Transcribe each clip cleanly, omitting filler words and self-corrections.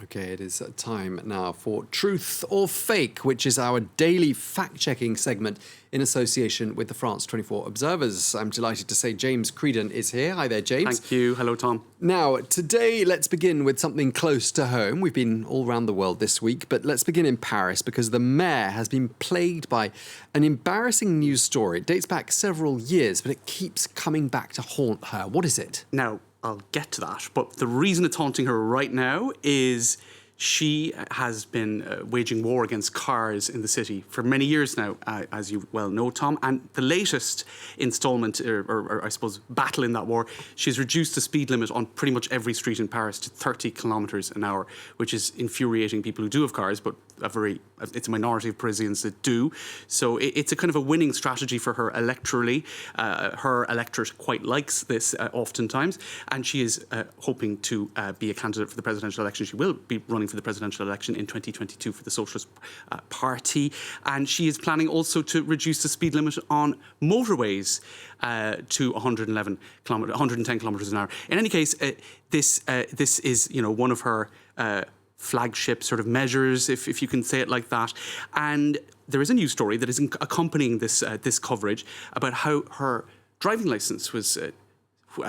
Okay, it is time now for Truth or Fake, which is our daily fact-checking segment in association with the France 24 Observers. I'm delighted to say James Creedon is here. Hi there, James. Thank you. Hello, Tom. Now, today, let's begin with something close to home. We've been all around the world this week, but let's begin in Paris because the mayor has been plagued by an embarrassing news story. It dates back several years, but it keeps coming back to haunt her. What is it? Now, I'll get to that, but the reason it's haunting her right now is she has been waging war against cars in the city for many years now, as you well know, Tom. And the latest instalment, or I suppose battle in that war, she's reduced the speed limit on pretty much every street in Paris to 30 kilometres an hour, which is infuriating people who do have cars, but it's a minority of Parisians that do. So it's a kind of a winning strategy for her electorally. Her electorate quite likes this oftentimes, and she is hoping to be a candidate for the presidential election. She will be running for the presidential election in 2022 for the Socialist Party, and she is planning also to reduce the speed limit on motorways to 110 kilometres an hour. In any case, this is one of her flagship sort of measures, if you can say it like that. And there is a news story that is accompanying this coverage about how her driving licence was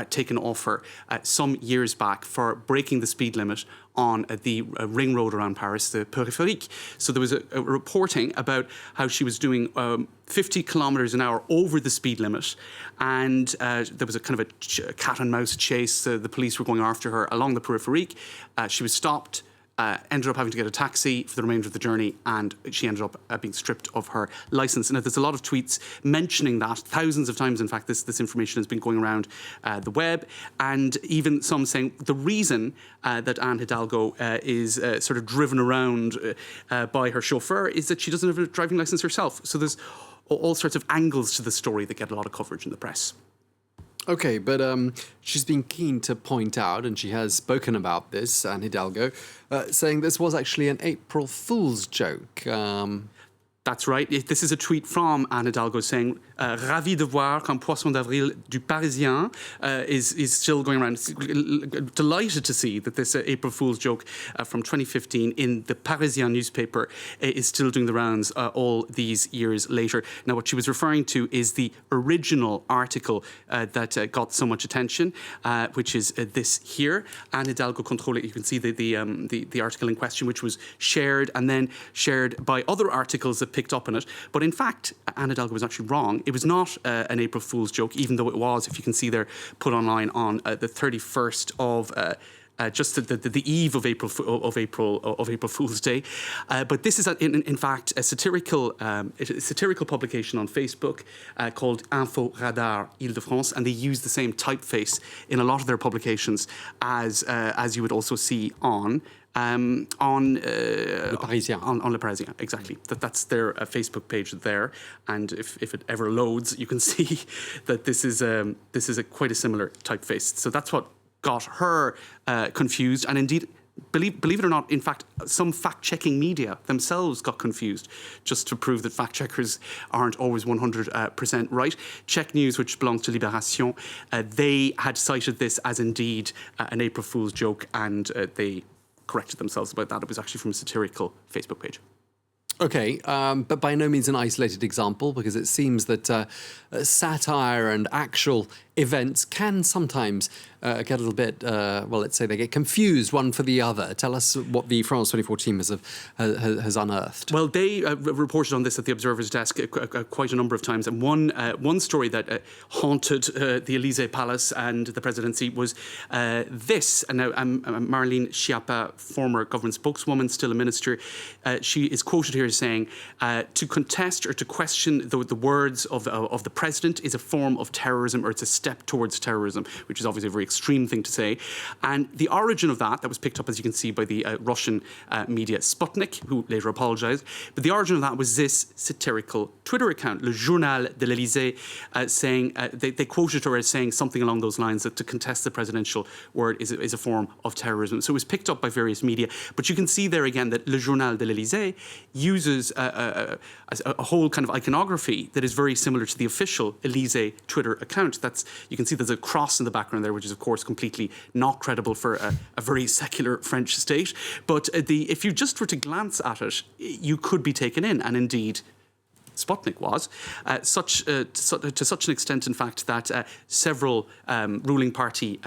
taken off her some years back for breaking the speed limit on the ring road around Paris, the Périphérique. So there was a reporting about how she was doing 50 kilometres an hour over the speed limit, and there was a kind of a cat and mouse chase. The police were going after her along the Périphérique. She was stopped. Ended up having to get a taxi for the remainder of the journey, and she ended up being stripped of her licence. And there's a lot of tweets mentioning that, thousands of times, in fact, this information has been going around the web, and even some saying the reason that Anne Hidalgo is sort of driven around by her chauffeur is that she doesn't have a driving licence herself. So there's all sorts of angles to the story that get a lot of coverage in the press. Okay, but she's been keen to point out, and she has spoken about this, Anne Hidalgo, saying this was actually an April Fool's joke. That's right. This is a tweet from Anne Hidalgo saying, ravi de voir qu'un poisson d'avril du Parisien is still going around. Delighted to see that this April Fool's joke from 2015 in the Parisien newspaper is still doing the rounds all these years later. Now, what she was referring to is the original article that got so much attention, which is this here. Anne Hidalgo Contrôle. You can see the article in question, which was shared and then shared by other articles that picked up on it. But in fact, Anne Hidalgo was actually wrong. It was not an April Fool's joke, even though it was, if you can see there, put online on the 31st of just the eve of April Fool's Day. But this is, in fact, a satirical publication on Facebook called Info Radar Île-de-France, and they use the same typeface in a lot of their publications as you would also see on Le Parisien. On Le Parisien, exactly. That's their Facebook page there, and if it ever loads, you can see that this is quite a similar typeface. So that's what got her confused, and indeed, believe it or not, in fact, some fact-checking media themselves got confused, just to prove that fact-checkers aren't always 100% right. Check News, which belongs to Libération, they had cited this as indeed an April Fool's joke, and they corrected themselves about that. It was actually from a satirical Facebook page. Okay, but by no means an isolated example, because it seems that satire and actual events can sometimes get a little bit, let's say they get confused one for the other. Tell us what the France 24 team has unearthed. Well, they reported on this at the Observer's desk quite a number of times. And one story that haunted the Élysée Palace and the presidency was this. And now Marlene Schiappa, former government spokeswoman, still a minister, she is quoted here as saying, to contest or to question the words of the president is a form of terrorism, or it's a step towards terrorism, which is obviously a very extreme thing to say. And the origin of that was picked up, as you can see, by the Russian media Sputnik, who later apologized. But the origin of that was this satirical Twitter account, Le Journal de l'Élysée, saying, they quoted her as saying something along those lines, that to contest the presidential word is a form of terrorism. So it was picked up by various media. But you can see there again that Le Journal de l'Élysée used uses a whole kind of iconography that is very similar to the official Elysee Twitter account. You can see there's a cross in the background there, which is of course completely not credible for a very secular French state. But if you just were to glance at it, you could be taken in, and indeed Sputnik was, to such an extent, in fact, that several ruling party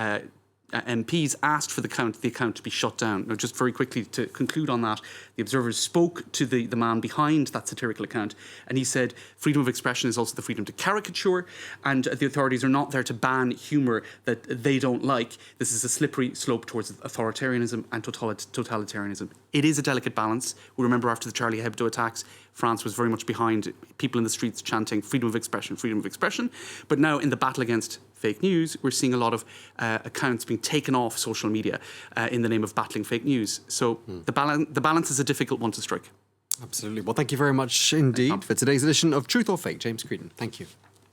MPs asked for the account to be shut down. Now, just very quickly to conclude on that, the Observer spoke to the man behind that satirical account, and he said freedom of expression is also the freedom to caricature, and the authorities are not there to ban humour that they don't like. This is a slippery slope towards authoritarianism and totalitarianism. It is a delicate balance. We remember after the Charlie Hebdo attacks, France was very much behind people in the streets chanting freedom of expression, freedom of expression. But now in the battle against fake news, we're seeing a lot of accounts being taken off social media in the name of battling fake news. So the balance is a difficult one to strike. Absolutely. Well, thank you very much indeed for today's edition of Truth or Fake. James Creedon, thank you.